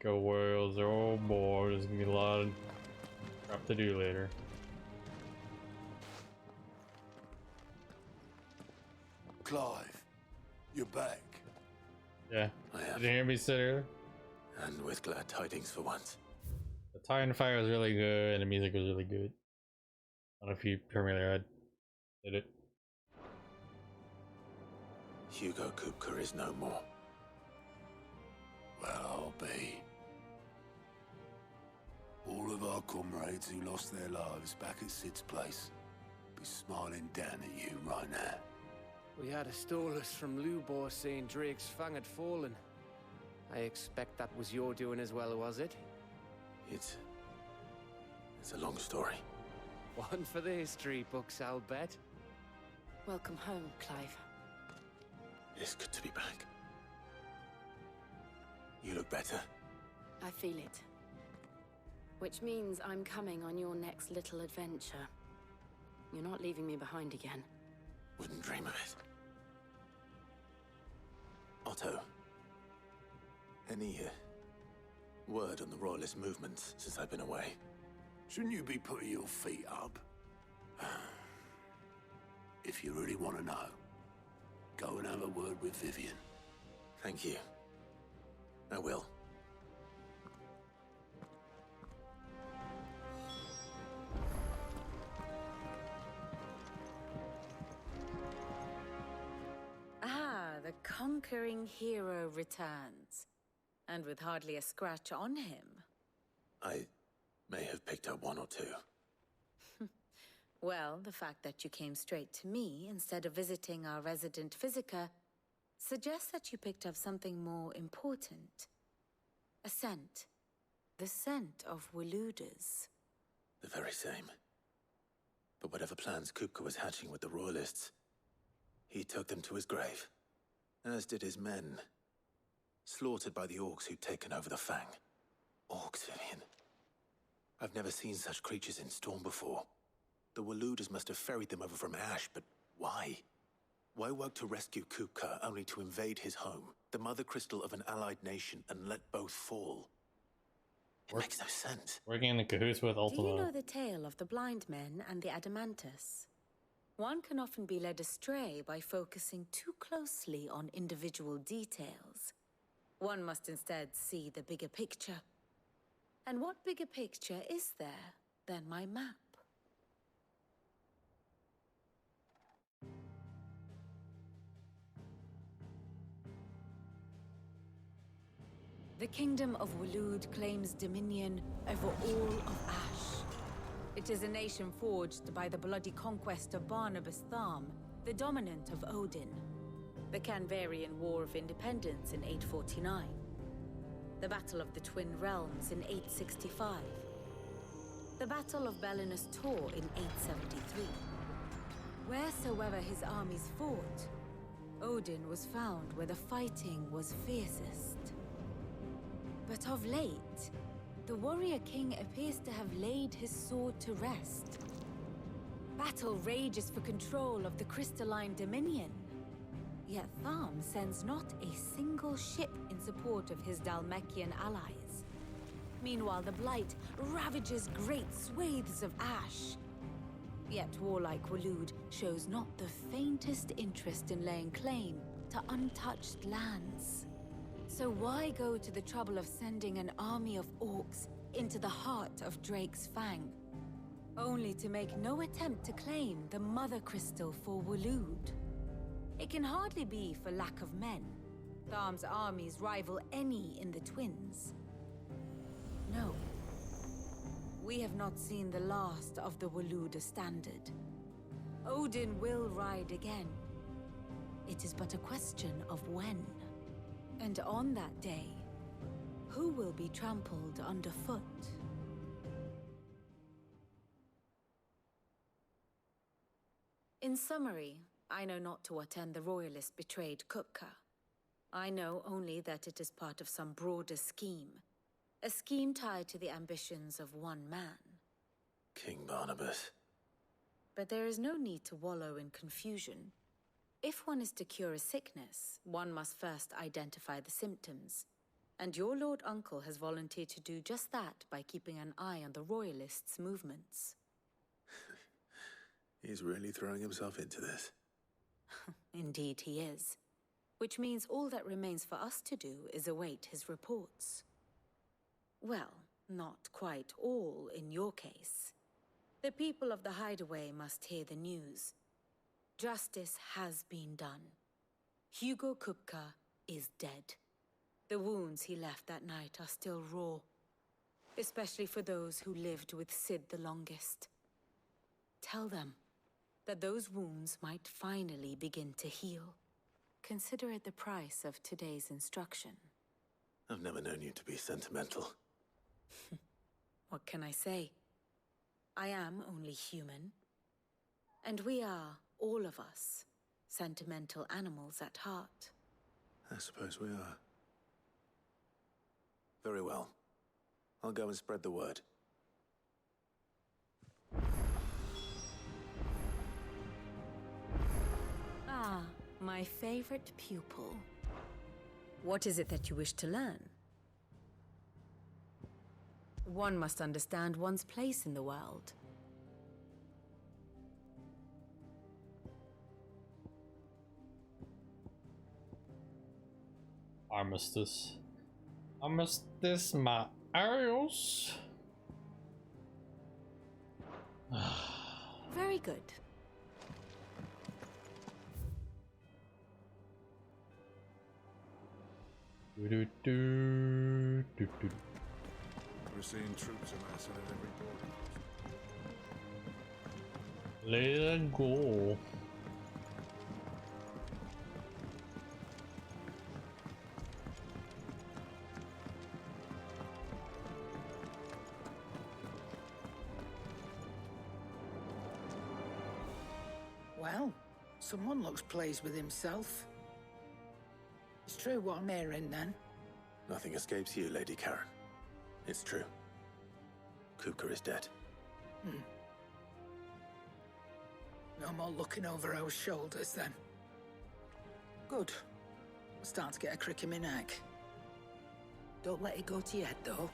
Eco Worlds. Oh boy, there's gonna be a lot of crap to do later. Clive, you're back. Yeah. I have. Did you hear me sit earlier? And with glad tidings for once. The Titan Fire was really good and the music was really good. I don't know if you familiar did it. Hugo Kupka is no more. Well, I'll be. All of our comrades who lost their lives back at Sid's place be smiling down at you right now. We had a stolus from Lubor saying Drake's fang had fallen. I expect that was your doing as well, was it? It's a long story. One for the history books, I'll bet. Welcome home, Clive. It's good to be back. You look better. I feel it. Which means I'm coming on your next little adventure. You're not leaving me behind again. Wouldn't dream of it. Otto. Any word on the Royalist movements since I've been away? Shouldn't you be putting your feet up? If you really want to know, go and have a word with Vivian. Thank you. I will. The conquering hero returns, and with hardly a scratch on him. I may have picked up one or two. Well, the fact that you came straight to me instead of visiting our resident physiker suggests that you picked up something more important. A scent. The scent of Waludas. The very same. But whatever plans Kupka was hatching with the Royalists, he took them to his grave. As did his men. Slaughtered by the orcs who'd taken over the Fang. Orcs, Vivian. I've never seen such creatures in Storm before. The Waludas must have ferried them over from Ash, but why? Why work to rescue Kupka only to invade his home, the mother crystal of an allied nation, and let both fall? It makes no sense. Working in the cahoots with Ultima. Do you know the tale of the blind men and the Adamantus? One can often be led astray by focusing too closely on individual details. One must instead see the bigger picture. And what bigger picture is there than my map? The Kingdom of Waloed claims dominion over all of Ash. It is a nation forged by the bloody conquest of Barnabas Tharm, the dominant of Odin. The Canvarian War of Independence in 849. The Battle of the Twin Realms in 865. The Battle of Belinus Tor in 873. Wheresoever his armies fought, Odin was found where the fighting was fiercest. But of late, the warrior king appears to have laid his sword to rest. Battle rages for control of the crystalline dominion. Yet Tharm sends not a single ship in support of his Dhalmekian allies. Meanwhile, the Blight ravages great swathes of Ash. Yet warlike Waloed shows not the faintest interest in laying claim to untouched lands. So why go to the trouble of sending an army of orcs into the heart of Drake's Fang, only to make no attempt to claim the Mother Crystal for Waloed? It can hardly be for lack of men. Tharm's armies rival any in the Twins. No. We have not seen the last of the Waluda standard. Odin will ride again. It is but a question of when. And on that day, who will be trampled underfoot? In summary, I know not to what end the Royalists betrayed Kupka. I know only that it is part of some broader scheme. A scheme tied to the ambitions of one man. King Barnabas. But there is no need to wallow in confusion. If one is to cure a sickness, one must first identify the symptoms. And your Lord Uncle has volunteered to do just that by keeping an eye on the Royalists' movements. He's really throwing himself into this. Indeed he is. Which means all that remains for us to do is await his reports. Well, not quite all in your case. The people of the Hideaway must hear the news. Justice has been done. Hugo Kupka is dead. The wounds he left that night are still raw, especially for those who lived with Sid the longest. Tell them that those wounds might finally begin to heal. Consider it the price of today's instruction. I've never known you to be sentimental. What can I say? I am only human. And we are, all of us, sentimental animals at heart. I suppose we are. Very well. I'll go and spread the word. Ah, my favorite pupil. What is it that you wish to learn? One must understand one's place in the world. Armistice. Armistice, my arrows. Very good. We're seeing troops amassing at every border. Let it go. Well, someone looks pleased with himself. It's true what I'm hearing, then. Nothing escapes you, Lady Karen. It's true. Kupka is dead. No more looking over our shoulders, then. Good. I'm starting to get a crick in my neck. Don't let it go to your head, though.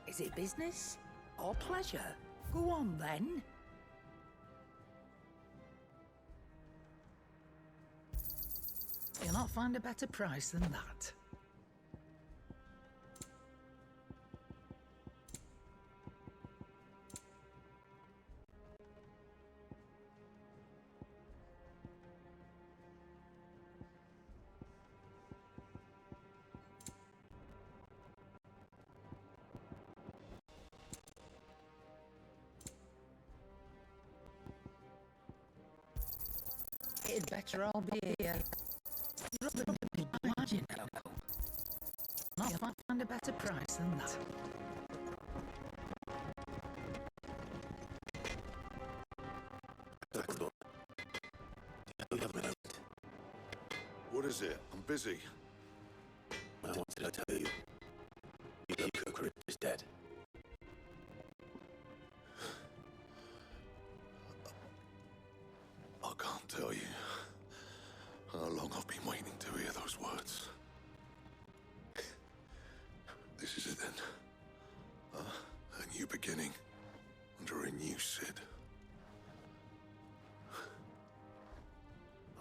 Is it business or pleasure? Go on, then. You'll not find a better price than that. It'd better all be here. Imagine, no, you'll find a better price than that. You have a minute. What is it? I'm busy. What did I tell you? Kupka is dead. I can't tell you how long I've been waiting to hear those words. This is it then. A new beginning under a new Sid.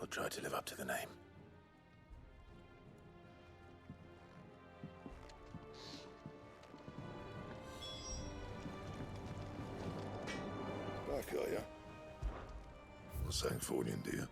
I'll try to live up to the name. Back, are ya? Not saying Fornian, do you?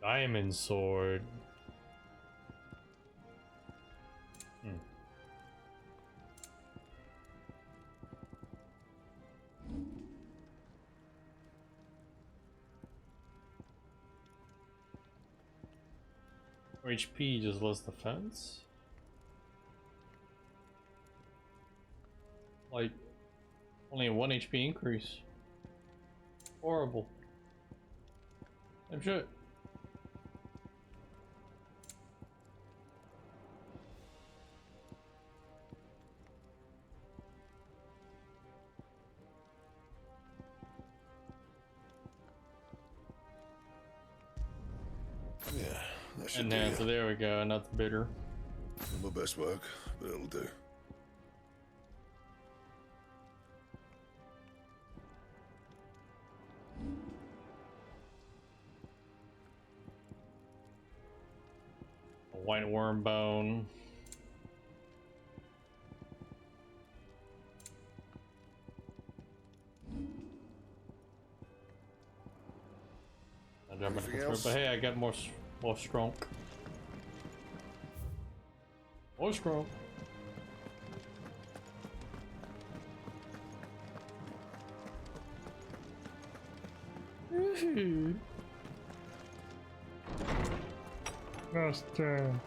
Diamond sword. HP just less defense. Like Only a 1 HP increase. Horrible. I'm sure. Yeah, that should And do now, ya. so there we go, and that's bitter. Not my best work, but it'll do. A white worm bone. I dropped my Anything control, else? but hey, I got more strong. More strong. Last turn.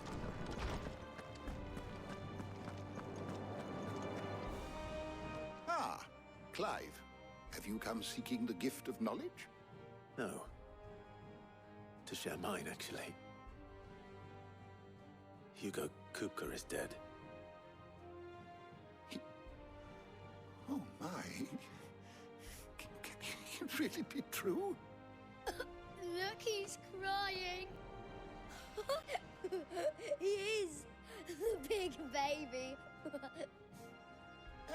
Ah, Clive. Have you come seeking the gift of knowledge? No. To share mine, actually. Hugo Kupka is dead. Oh my. Can it really be true? Look, he's crying. He is. The big baby.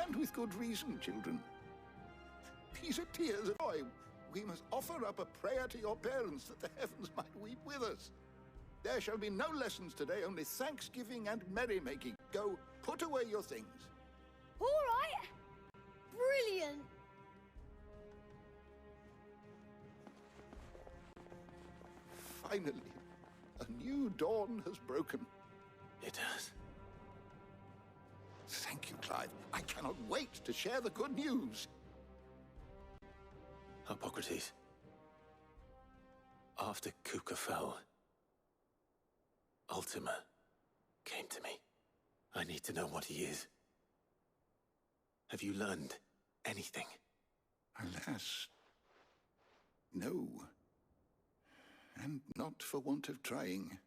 And with good reason, children. These are tears of joy. We must offer up a prayer to your parents that the heavens might weep with us. There shall be no lessons today, only thanksgiving and merrymaking. Go, put away your things. All right. Brilliant. Finally, a new dawn has broken. It has. Thank you, Clive. I cannot wait to share the good news. Hippocrates. After Kupka fell, Ultima came to me. I need to know what he is. Have you learned anything? Alas, no. And not for want of trying.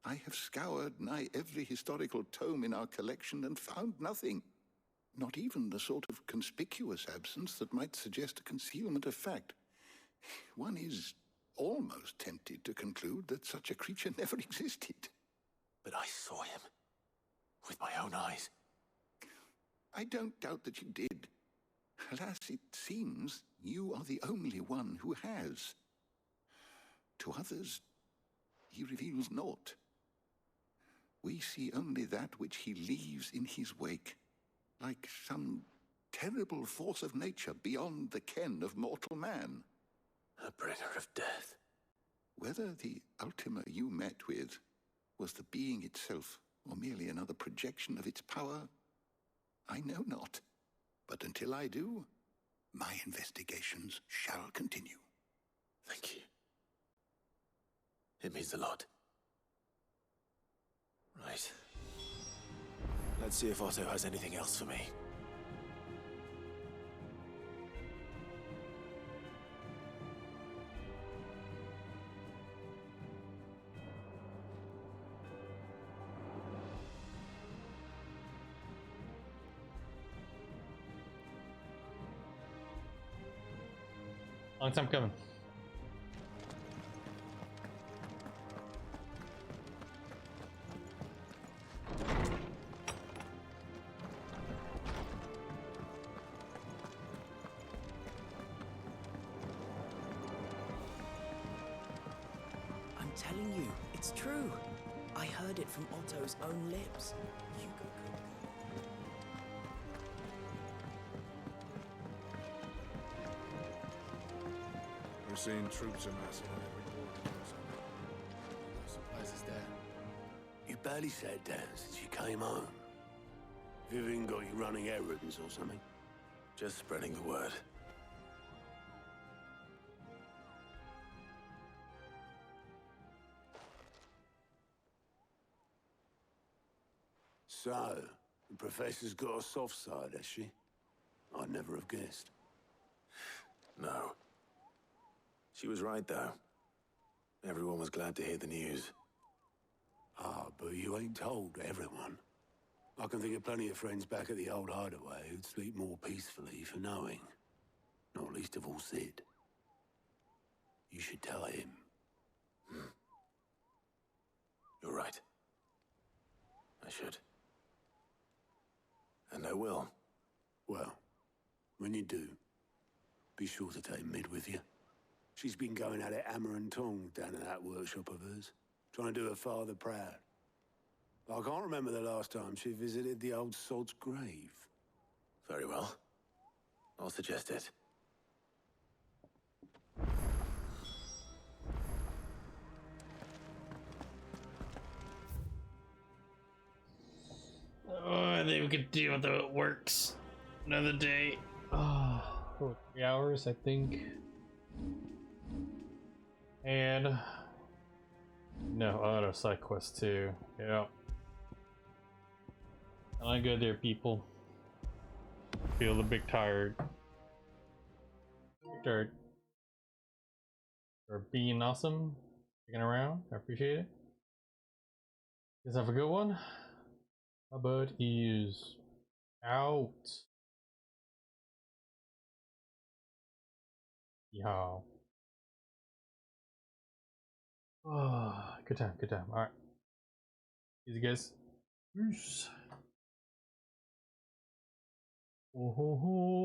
I have scoured nigh every historical tome in our collection and found nothing. Not even the sort of conspicuous absence that might suggest a concealment of fact. One is almost tempted to conclude that such a creature never existed. But I saw him. With my own eyes. I don't doubt that you did. Alas, it seems you are the only one who has. To others, he reveals naught. We see only that which he leaves in his wake, like some terrible force of nature beyond the ken of mortal man. A bringer of death. Whether the Ultima you met with was the being itself, or merely another projection of its power, I know not. But until I do, my investigations shall continue. Thank you. It means a lot. Right. Let's see if Otto has anything else for me. Long time coming. I'm telling you, it's true. I heard it from Otto's own lips. Hugo Kupka. We're seeing troops amassing on every border. No surprises there. You barely sat down since you came home. Vivian got you running errands or something? Just spreading the word. So, the professor's got a soft side, has she? I'd never have guessed. No. She was right, though. Everyone was glad to hear the news. Ah, but you ain't told everyone. I can think of plenty of friends back at the old hideaway who'd sleep more peacefully for knowing. Not least of all Sid. You should tell him. You're right. I should. And I will. Well, when you do, be sure to take Mid with you. She's been going at it hammer and tongs down in that workshop of hers, trying to do her father proud. I can't remember the last time she visited the old sod's grave. Very well. I'll suggest it. Oh, I think we could deal with the works another day. Oh, 3 hours, I think. And no, other side quest too. Yeah. I'm good there, people. Feel a bit tired. Tired. For being awesome, sticking around. I appreciate it. Guys, have a good one. My bud is out. Y'all. Oh, good time, good time. Alright. Easy, guys. Peace. Oh, ho, ho.